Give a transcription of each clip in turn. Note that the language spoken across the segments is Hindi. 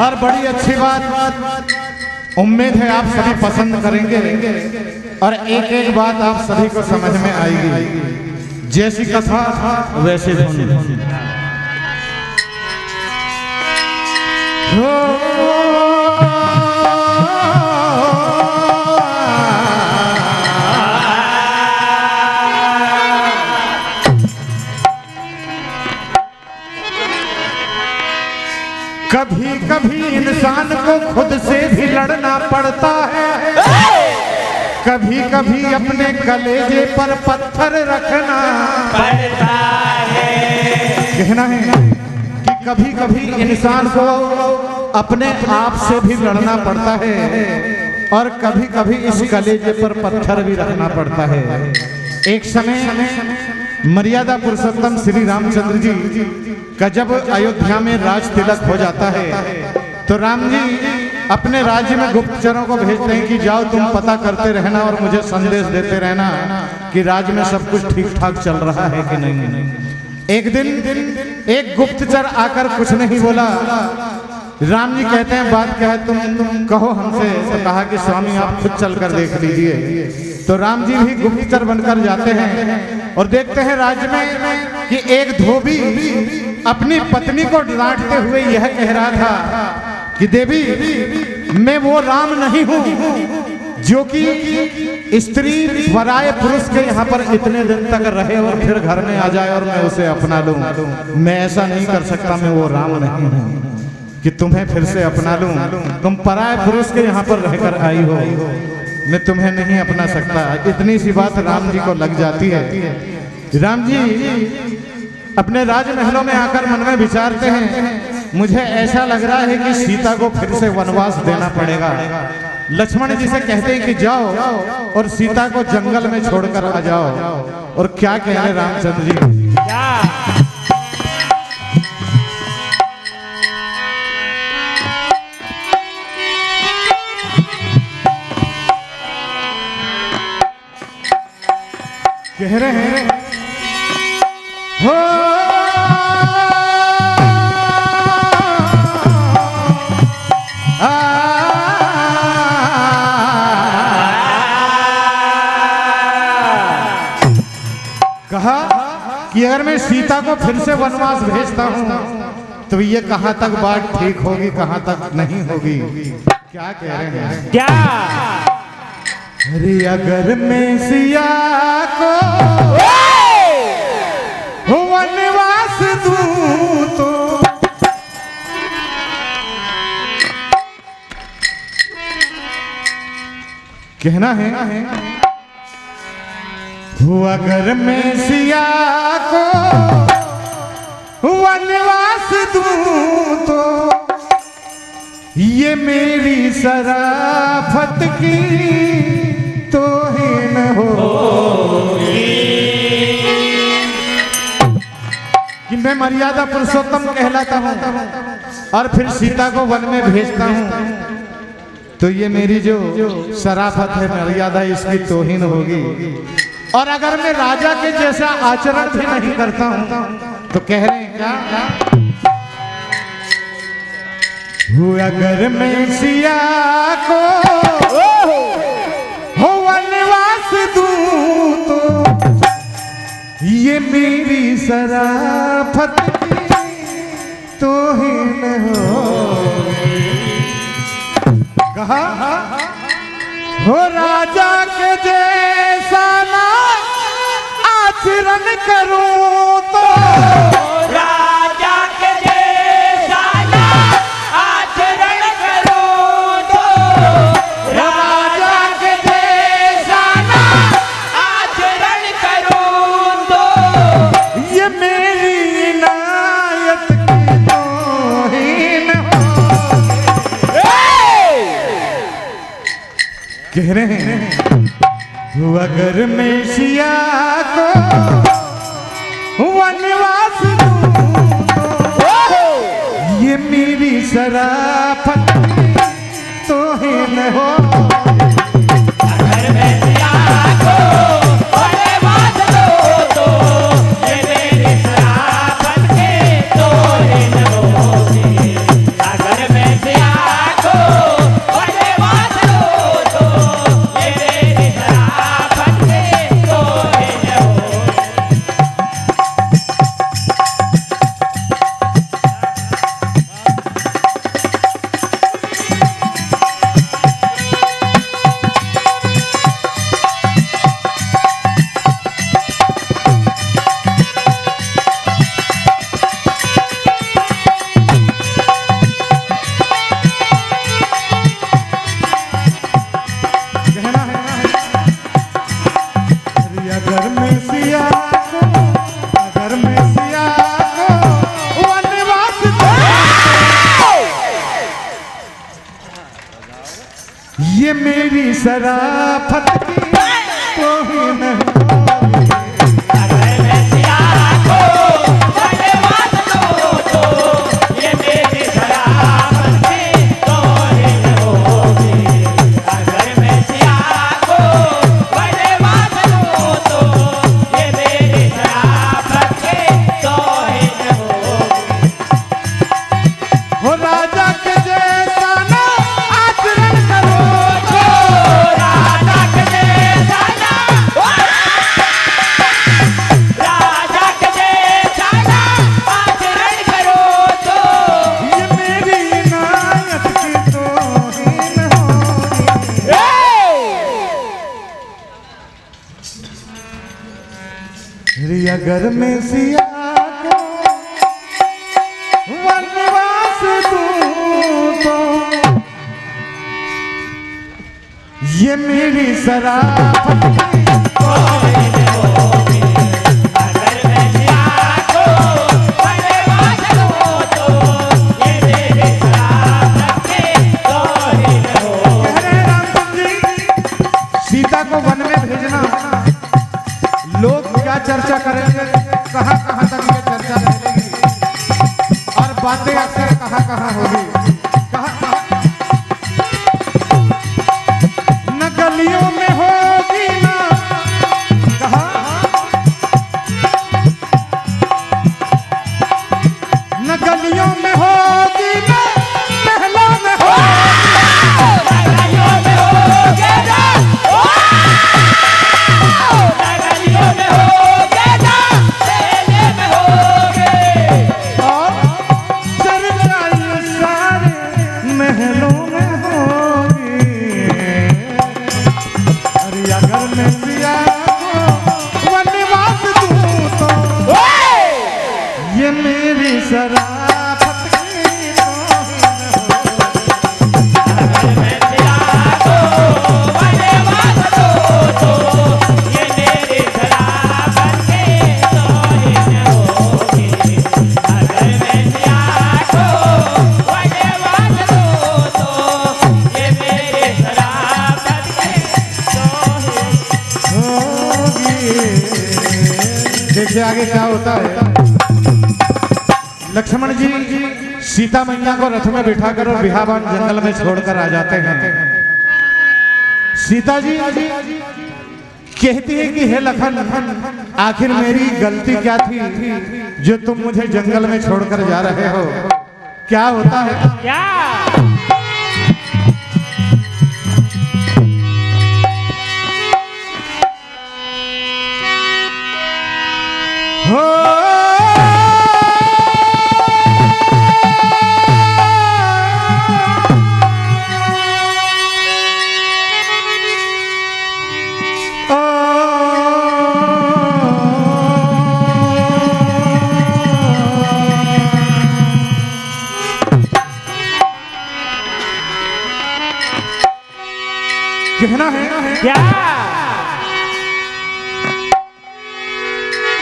और बड़ी अच्छी बात, उम्मीद है आप सभी पसंद करेंगे और एक एक बात आप सभी को समझ में आएगी। जैसी कथा वैसी धुन। कभी कभी इंसान को खुद से भी लड़ना पड़ता है, कभी कभी अपने कलेजे पर पत्थर रखना पड़ता है। कहना है कि कभी कभी इंसान को अपने आप से भी लड़ना पड़ता है और कभी कभी इस कलेजे पर पत्थर भी रखना पड़ता है। एक समय मर्यादा पुरुषोत्तम श्री रामचंद्र जी का जब अयोध्या में राज तिलक हो जाता है तो राम जी अपने राज्य में गुप्तचरों को भेजते हैं कि जाओ तुम पता करते रहना और मुझे संदेश देते रहना कि राज्य में सब कुछ ठीक ठाक चल रहा है कि नहीं। एक दिन एक गुप्तचर आकर कुछ नहीं बोला। राम जी कहते हैं बात क्या है, तुम कहो हमसे। तो कहा कि स्वामी आप खुद चल कर देख लीजिए। तो राम जी भी गुप्तचर बनकर जाते हैं और देखते हैं राज्य में कि एक धोबी अपनी पत्नी को डांटते हुए यह कह रहा था कि देवी मैं वो राम नहीं हूं जो कि स्त्री वराय पुरुष के यहाँ पर इतने दिन तक रहे और फिर घर में आ जाए और मैं उसे अपना लूं। मैं ऐसा नहीं कर सकता, मैं वो राम नहीं हूं कि तुम्हें फिर से अपना लूं। तुम पराय पुरुष के यहाँ पर रहकर आई हो, मैं तुम्हें नहीं अपना सकता। इतनी सी बात राम जी को लग जाती है। राम जी अपने राजमहलों में आकर मन में विचारते हैं मुझे ऐसा लग रहा है कि सीता को फिर से वनवास देना पड़ेगा। लक्ष्मण जी से कहते हैं कि जाओ और सीता को जंगल में छोड़कर आ जाओ। और क्या कह रहे रामचंद्र जी, कह रहे हैं हो कहा कि अगर मैं सीता को फिर से वनवास भेजता हूं तो ये कहां तक बात ठीक होगी, कहां तक नहीं होगी। क्या कह रहे हैं, क्या अरे अगर मैं सिया को वनवास दूं तो कहना है अगर मैं सिया को वनवास दूं तो ये मेरी शराफत की तौहीन होगी कि मैं मर्यादा पुरुषोत्तम कहलाता हूं और फिर सीता को वन में भेजता हूं तो ये मेरी जो शराफत है, मर्यादा, इसकी तौहीन होगी। और अगर मैं राजा के जैसा आचरण भी नहीं करता हूं तो कह रहे हैं क्या, अगर मैं सिया को वनवास दूं तो ये मेरी शराफत की तौहीन होगी। कहा हो राजा के जैसा ना आचरण करूं तो राजा के जैसा ना आचरण करूं तो राजा के जैसा ना आचरण करूं तो ये मेरी इनायत की तौहीन कह रहे हैं अगर मैं सिया को वनवास दूं तो ये मेरी शराफत तौहीन हो। अगर मैं सिया को वनवास दूं तो ये मेरी शराफत की तौहीन होगी। अगर मैं सिया शराफत की तौहीन होगी। अगर मैं सिया को धन्यवाद दूं तो ये मेरी शराफत की तौहीन होगी। अगर मैं सिया को धन्यवाद दूं तो ये मेरी शराफत की तौहीन होगी। हो राजा के जैसा ना आचरण करो तो राजा के जैसा ना राजा के जैसा ना आचरण करो तो ये मेरी इनायत की तौहीन होगी। रे अगर मैं सिया को वनवास दूं तो ये मेरी शराफत की तौहीन होगी। अगर मैं सिया को धन्यवाद दूं तो ये मेरी शराफत की तौहीन होगी। कह रहे रामचंद्र जी, सीता को वन में भेजना, लोग क्या चर्चा करेंगे, कहाँ कहाँ तक ये चर्चा फैलेगी और बातें अक्सर कहाँ कहाँ होगी। न गलियों में होगी ना कहाँ, न गलियों में होगी ना महलों में होगी। नगरियों में होगे ना नगरियों में होगे ना मेले में होगे। और चर्चा ये सारे महलों में होगी। अरे अगर मैं सिया को वनवास दूं तो ये मेरी शराफत की तौहीन होगी। अगर मैं सिया को धन्यवाद दूं तो ये मेरी शराफत की तौहीन होगी। अगर मैं सिया को धन्यवाद दूं तो ये मेरी शराफत की तौहीन होगी। देखिए आगे क्या होता है। लक्ष्मण जी सीता मैया को रथ में बिठा कर और बिहावन जंगल में छोड़कर आ जाते हैं। सीता जी कहती है कि हे लखन, आखिर मेरी गलती क्या थी जो तुम मुझे जंगल में छोड़कर जा रहे हो। क्या होता है, क्या हो कहना है क्या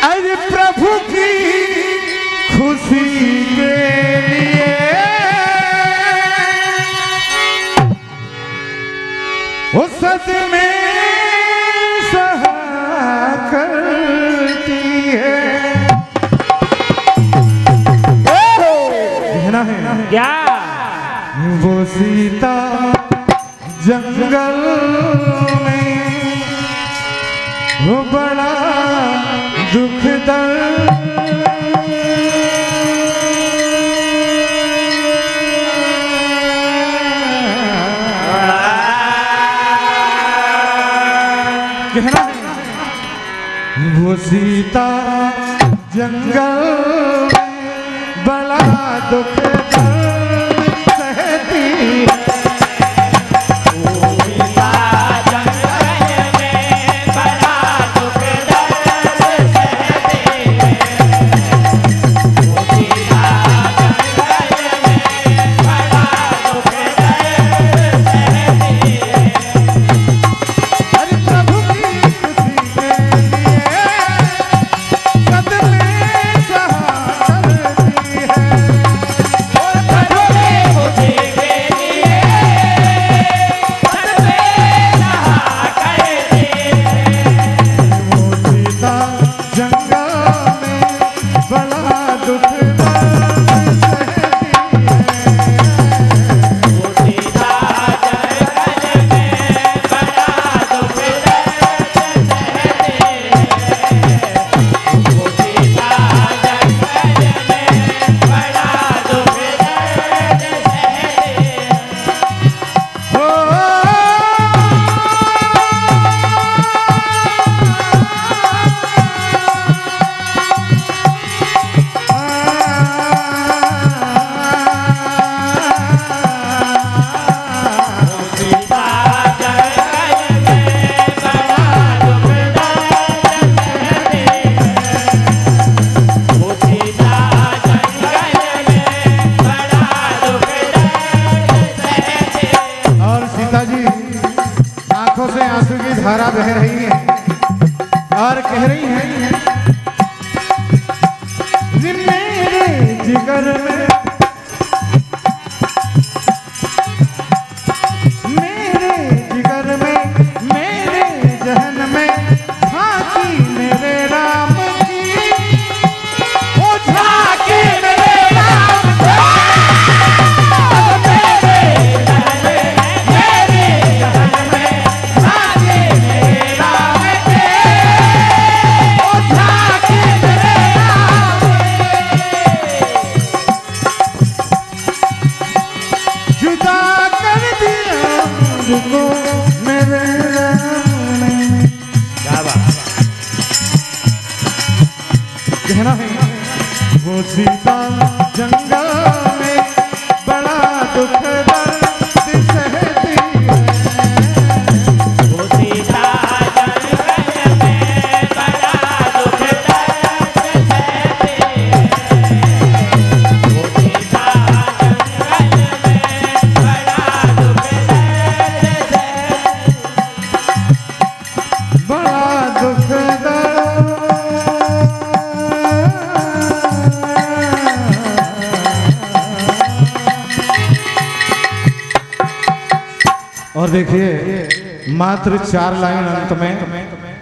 अरे प्रभु की खुशी के लिए उस सच में सहा करती है। कहना है क्या वो सीता जंगल में वो बड़ा दुख कहना है वो सीता जंगल में बड़ा दुख सहती है। अरे प्रभु की खुशी के लिए सद में सहा करती है। बड़ा दुख दर्द सहती है। वो सीता जंगल में बड़ा दुख दर्द सहते हैं। वो सीता जंगल में बड़ा दुख दर्द सहते हैं। हो सीता जंगल में बड़ा दुख दर्द सहते हैं। वो सीता जंगल में बड़ा दुख दर्द सहते हैं। और सीता जी आंखों से आंसू की धारा बह रही है और कह रही है कि मेरे जिगर में मेरे जिगर में मेरे जहन में झांकी मेरे राम की ओ झांकी मेरे राम जुदा कर दिया मुझको मेरे राम ने। क्या बात कहना है वो सीता जंगल में बड़ा दुख दर्द सहती है। वो सीता जंगल में बड़ा दुख दर्द सहते हैं। वो सीता जंगल में बड़ा दुख दर्द सहते हैं। बड़ा दुख दर्द। और देखिए मात्र 4 लाइन अंत में,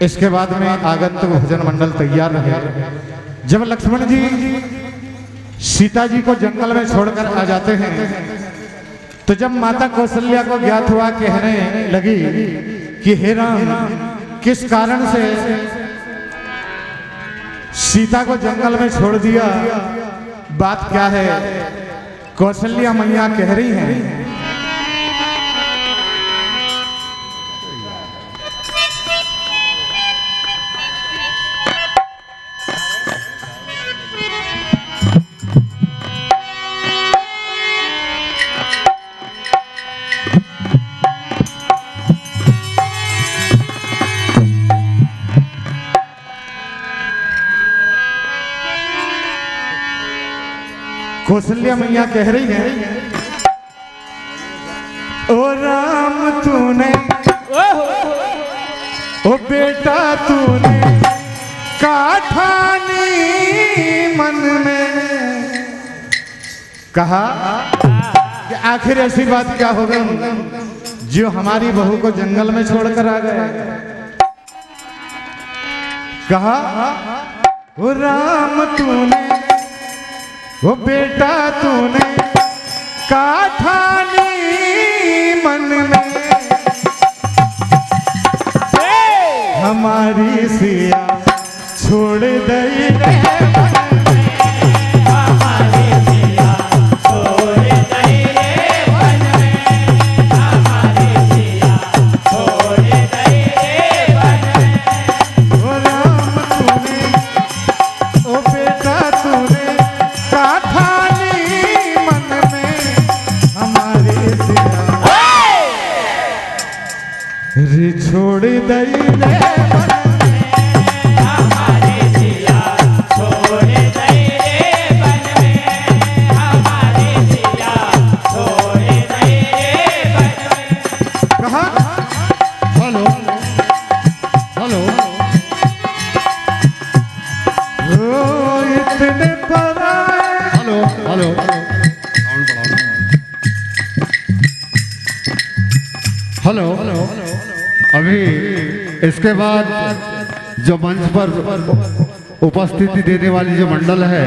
इसके बाद में आगंतुक भजन मंडल तैयार रहे। जब लक्ष्मण जी सीता जी को जंगल में छोड़कर आ जाते हैं तो जब माता कौशल्या को ज्ञात हुआ, कहने लगी कि हे राम किस कारण से सीता को जंगल में छोड़ दिया, बात क्या है। कौशल्या मैया कह रही हैं कौशल्या मैया कह रही है ओ राम तूने ओ बेटा तूने काठानी मन में कहा कि आखिर ऐसी बात क्या हो गई जो हमारी बहू को जंगल में छोड़कर आ गए। कहा ओ राम तूने वो बेटा तूने काठानी मन में हमारी सिया छोड़ दई रे। हमारी सिया छोड़ दई रे वन में। हमारी सिया छोड़ दई रे वन में। ओ राम तूने ओ बेटा तूने काठानी मन में हमारी सिया रे छोड़ दई रे। हमारी सिया छोड़ दई रे वन में। हमारी सिया छोड़ दई रे वन में। कहा हेलो हेलो ओ इतने पर हेलो हेलो हेलो अभी इसके बाद जो मंच पर उपस्थिति देने वाली जो मंडल है